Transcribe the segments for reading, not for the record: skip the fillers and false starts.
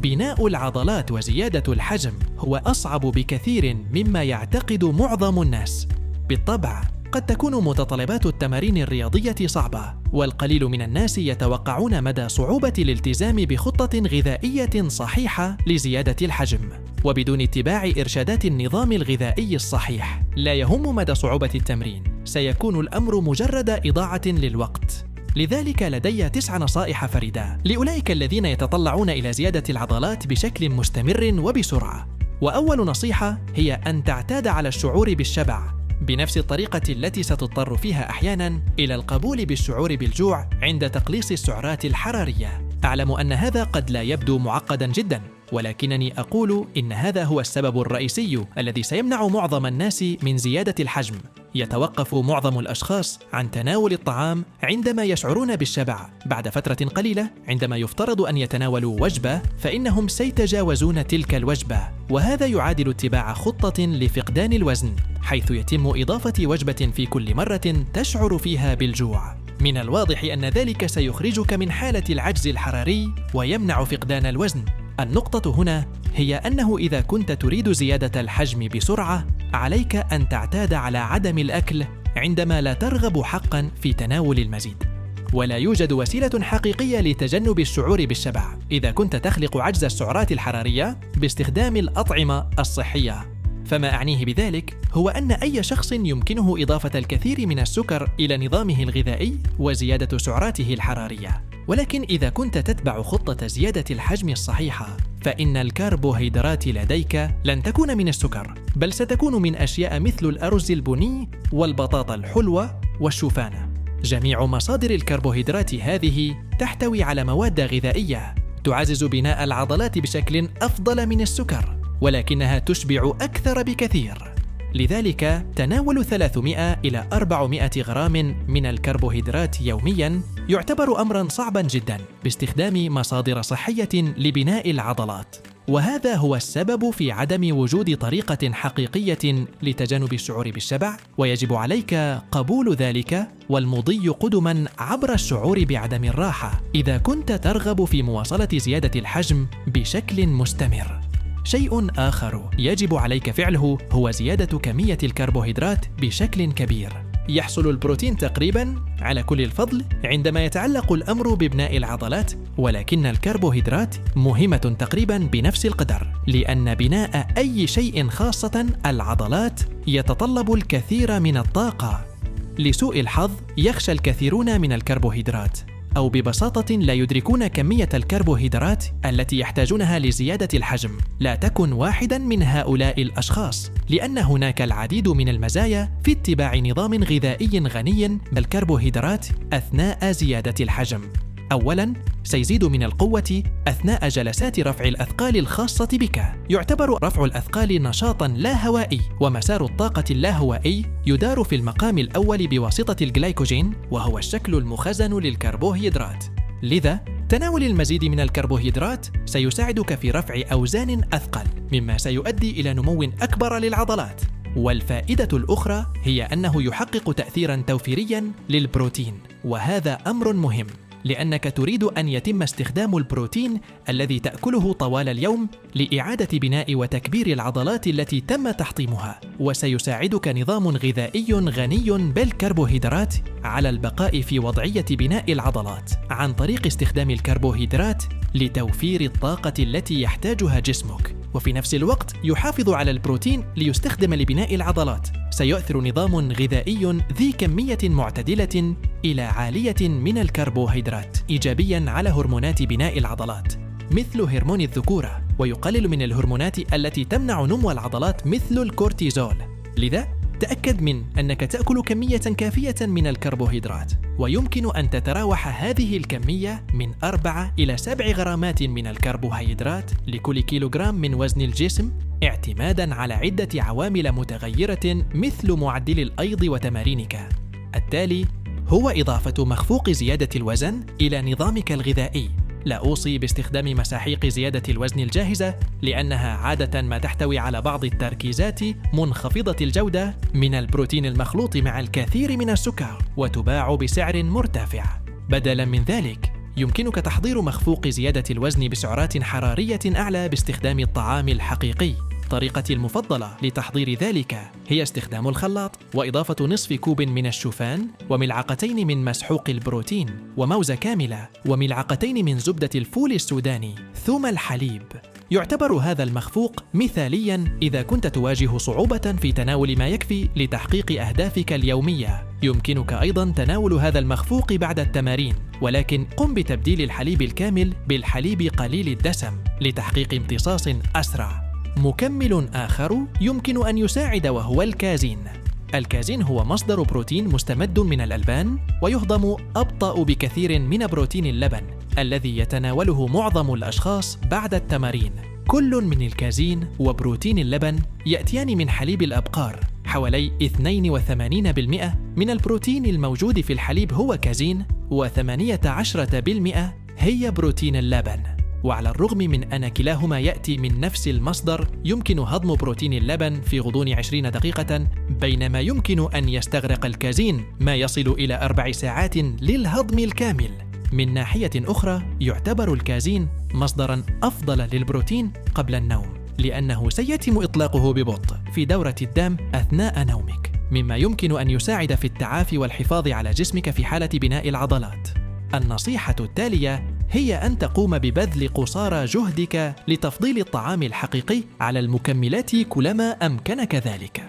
بناء العضلات وزيادة الحجم هو أصعب بكثير مما يعتقد معظم الناس. بالطبع، قد تكون متطلبات التمارين الرياضية صعبة، والقليل من الناس يتوقعون مدى صعوبة الالتزام بخطة غذائية صحيحة لزيادة الحجم. وبدون اتباع إرشادات النظام الغذائي الصحيح، لا يهم مدى صعوبة التمرين، سيكون الأمر مجرد إضاعة للوقت. لذلك لدي 9 نصائح فريدة لأولئك الذين يتطلعون إلى زيادة العضلات بشكل مستمر وبسرعة. وأول نصيحة هي أن تعتاد على الشعور بالشبع، بنفس الطريقة التي ستضطر فيها أحياناً إلى القبول بالشعور بالجوع عند تقليص السعرات الحرارية. أعلم أن هذا قد لا يبدو معقداً جداً، ولكنني أقول إن هذا هو السبب الرئيسي الذي سيمنع معظم الناس من زيادة الحجم. يتوقف معظم الأشخاص عن تناول الطعام عندما يشعرون بالشبع. بعد فترة قليلة، عندما يفترض أن يتناولوا وجبة، فإنهم سيتجاوزون تلك الوجبة، وهذا يعادل اتباع خطة لفقدان الوزن، حيث يتم إضافة وجبة في كل مرة تشعر فيها بالجوع. من الواضح أن ذلك سيخرجك من حالة العجز الحراري ويمنع فقدان الوزن. النقطة هنا هي أنه إذا كنت تريد زيادة الحجم بسرعة، عليك أن تعتاد على عدم الأكل عندما لا ترغب حقاً في تناول المزيد. ولا يوجد وسيلة حقيقية لتجنب الشعور بالشبع إذا كنت تخلق عجز السعرات الحرارية باستخدام الأطعمة الصحية. فما أعنيه بذلك هو أن أي شخص يمكنه إضافة الكثير من السكر إلى نظامه الغذائي وزيادة سعراته الحرارية. ولكن إذا كنت تتبع خطة زيادة الحجم الصحيحة، فإن الكربوهيدرات لديك لن تكون من السكر، بل ستكون من أشياء مثل الأرز البني والبطاطا الحلوة والشوفان. جميع مصادر الكربوهيدرات هذه تحتوي على مواد غذائية تعزز بناء العضلات بشكل أفضل من السكر، ولكنها تشبع أكثر بكثير. لذلك تناول 300 إلى 400 غرام من الكربوهيدرات يومياً يعتبر أمراً صعباً جداً باستخدام مصادر صحية لبناء العضلات. وهذا هو السبب في عدم وجود طريقة حقيقية لتجنب الشعور بالشبع، ويجب عليك قبول ذلك والمضي قدماً عبر الشعور بعدم الراحة إذا كنت ترغب في مواصلة زيادة الحجم بشكل مستمر. شيء آخر يجب عليك فعله هو زيادة كمية الكربوهيدرات بشكل كبير. يحصل البروتين تقريباً على كل الفضل عندما يتعلق الأمر ببناء العضلات، ولكن الكربوهيدرات مهمة تقريباً بنفس القدر، لأن بناء أي شيء خاصة العضلات يتطلب الكثير من الطاقة. لسوء الحظ يخشى الكثيرون من الكربوهيدرات، أو ببساطة لا يدركون كمية الكربوهيدرات التي يحتاجونها لزيادة الحجم. لا تكن واحداً من هؤلاء الأشخاص، لأن هناك العديد من المزايا في اتباع نظام غذائي غني بالكربوهيدرات أثناء زيادة الحجم. أولاً، سيزيد من القوة أثناء جلسات رفع الأثقال الخاصة بك. يعتبر رفع الأثقال نشاطاً لا هوائي، ومسار الطاقة اللاهوائي يدار في المقام الأول بواسطة الجلايكوجين، وهو الشكل المخزن للكربوهيدرات. لذا تناول المزيد من الكربوهيدرات سيساعدك في رفع أوزان أثقل، مما سيؤدي إلى نمو أكبر للعضلات. والفائدة الأخرى هي أنه يحقق تأثيراً توفيرياً للبروتين، وهذا أمر مهم، لأنك تريد أن يتم استخدام البروتين الذي تأكله طوال اليوم لإعادة بناء وتكبير العضلات التي تم تحطيمها. وسيساعدك نظام غذائي غني بالكربوهيدرات على البقاء في وضعية بناء العضلات عن طريق استخدام الكربوهيدرات لتوفير الطاقة التي يحتاجها جسمك، وفي نفس الوقت يحافظ على البروتين ليستخدم لبناء العضلات. سيؤثر نظام غذائي ذي كمية معتدلة إلى عالية من الكربوهيدرات إيجابياً على هرمونات بناء العضلات مثل هرمون الذكورة، ويقلل من الهرمونات التي تمنع نمو العضلات مثل الكورتيزول. لذا تأكد من أنك تأكل كمية كافية من الكربوهيدرات، ويمكن أن تتراوح هذه الكمية من 4 إلى 7 غرامات من الكربوهيدرات لكل كيلوغرام من وزن الجسم، اعتماداً على عدة عوامل متغيرة مثل معدل الأيض وتمارينك. التالي هو إضافة مخفوق زيادة الوزن إلى نظامك الغذائي. لا أوصي باستخدام مساحيق زيادة الوزن الجاهزة، لأنها عادة ما تحتوي على بعض التركيزات منخفضة الجودة من البروتين المخلوط مع الكثير من السكر، وتباع بسعر مرتفع. بدلاً من ذلك، يمكنك تحضير مخفوق زيادة الوزن بسعرات حرارية أعلى باستخدام الطعام الحقيقي. طريقتي المفضلة لتحضير ذلك هي استخدام الخلاط وإضافة نصف كوب من الشوفان وملعقتين من مسحوق البروتين وموزة كاملة وملعقتين من زبدة الفول السوداني ثم الحليب. يعتبر هذا المخفوق مثالياً إذا كنت تواجه صعوبة في تناول ما يكفي لتحقيق أهدافك اليومية. يمكنك أيضاً تناول هذا المخفوق بعد التمارين، ولكن قم بتبديل الحليب الكامل بالحليب قليل الدسم لتحقيق امتصاص أسرع. مكمل آخر يمكن أن يساعد وهو الكازين. الكازين هو مصدر بروتين مستمد من الألبان ويهضم أبطأ بكثير من بروتين اللبن الذي يتناوله معظم الأشخاص بعد التمارين. كل من الكازين وبروتين اللبن يأتيان من حليب الأبقار. حوالي 82% من البروتين الموجود في الحليب هو كازين، و18% هي بروتين اللبن. وعلى الرغم من أن كلاهما يأتي من نفس المصدر، يمكن هضم بروتين اللبن في غضون 20 دقيقة، بينما يمكن أن يستغرق الكازين ما يصل إلى 4 ساعات للهضم الكامل. من ناحية أخرى، يعتبر الكازين مصدراً أفضل للبروتين قبل النوم، لأنه سيتم إطلاقه ببطء في دورة الدم أثناء نومك، مما يمكن أن يساعد في التعافي والحفاظ على جسمك في حالة بناء العضلات. النصيحة التالية هي أن تقوم ببذل قصارى جهدك لتفضيل الطعام الحقيقي على المكملات كلما أمكنك ذلك.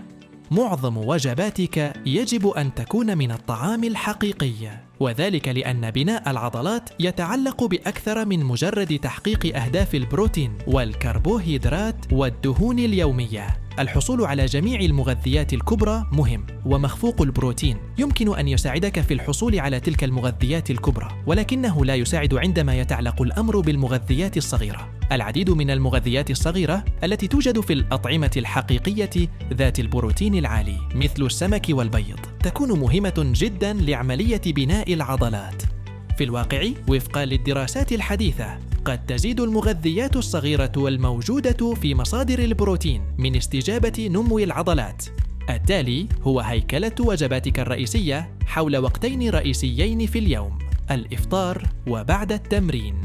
معظم وجباتك يجب أن تكون من الطعام الحقيقي، وذلك لأن بناء العضلات يتعلق بأكثر من مجرد تحقيق أهداف البروتين والكربوهيدرات والدهون اليومية. الحصول على جميع المغذيات الكبرى مهم، ومخفوق البروتين يمكن أن يساعدك في الحصول على تلك المغذيات الكبرى، ولكنه لا يساعد عندما يتعلق الأمر بالمغذيات الصغيرة. العديد من المغذيات الصغيرة التي توجد في الأطعمة الحقيقية ذات البروتين العالي مثل السمك والبيض تكون مهمة جداً لعملية بناء العضلات. في الواقع، وفقاً للدراسات الحديثة، قد تزيد المغذيات الصغيرة الموجودة في مصادر البروتين من استجابة نمو العضلات. التالي هو هيكلة وجباتك الرئيسية حول وقتين رئيسيين في اليوم: الإفطار وبعد التمرين.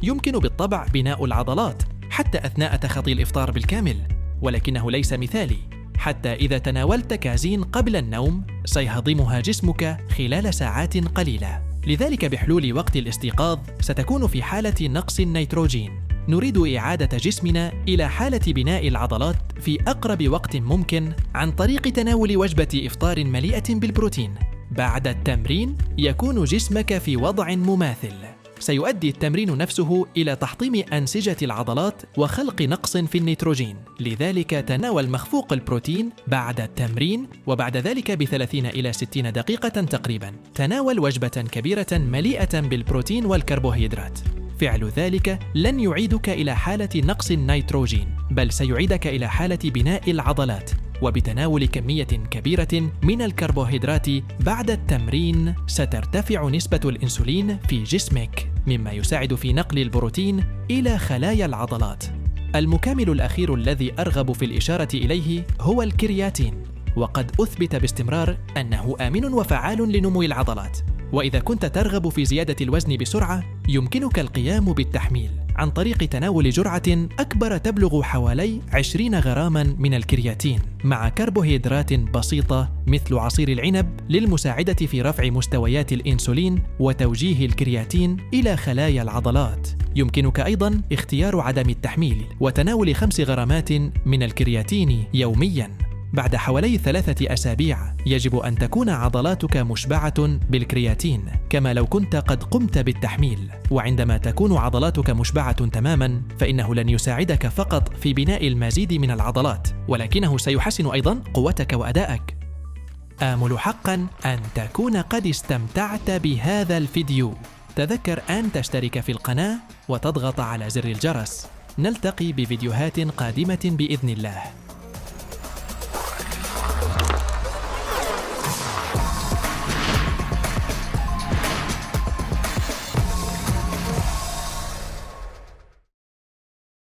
يمكن بالطبع بناء العضلات حتى أثناء تخطي الإفطار بالكامل، ولكنه ليس مثالي. حتى إذا تناولت كازين قبل النوم سيهضمها جسمك خلال ساعات قليلة. لذلك بحلول وقت الاستيقاظ ستكون في حالة نقص النيتروجين. نريد إعادة جسمنا إلى حالة بناء العضلات في أقرب وقت ممكن عن طريق تناول وجبة إفطار مليئة بالبروتين. بعد التمرين يكون جسمك في وضع مماثل. سيؤدي التمرين نفسه إلى تحطيم أنسجة العضلات وخلق نقص في النيتروجين. لذلك تناول مخفوق البروتين بعد التمرين، وبعد ذلك ب30 إلى 60 دقيقة تقريباً تناول وجبة كبيرة مليئة بالبروتين والكربوهيدرات. فعل ذلك لن يعيدك إلى حالة نقص النيتروجين، بل سيعيدك إلى حالة بناء العضلات. وبتناول كمية كبيرة من الكربوهيدرات بعد التمرين سترتفع نسبة الأنسولين في جسمك، مما يساعد في نقل البروتين إلى خلايا العضلات. المكمل الأخير الذي أرغب في الإشارة إليه هو الكرياتين، وقد أثبت باستمرار أنه آمن وفعال لنمو العضلات. وإذا كنت ترغب في زيادة الوزن بسرعة، يمكنك القيام بالتحميل عن طريق تناول جرعة أكبر تبلغ حوالي 20 غراما من الكرياتين مع كربوهيدرات بسيطة مثل عصير العنب للمساعدة في رفع مستويات الإنسولين وتوجيه الكرياتين إلى خلايا العضلات. يمكنك أيضاً اختيار عدم التحميل وتناول 5 غرامات من الكرياتين يومياً. بعد حوالي 3 أسابيع يجب أن تكون عضلاتك مشبعة بالكرياتين كما لو كنت قد قمت بالتحميل. وعندما تكون عضلاتك مشبعة تماماً فإنه لن يساعدك فقط في بناء المزيد من العضلات، ولكنه سيحسن أيضاً قوتك وأدائك. آمل حقاً أن تكون قد استمتعت بهذا الفيديو. تذكر أن تشترك في القناة وتضغط على زر الجرس. نلتقي بفيديوهات قادمة بإذن الله.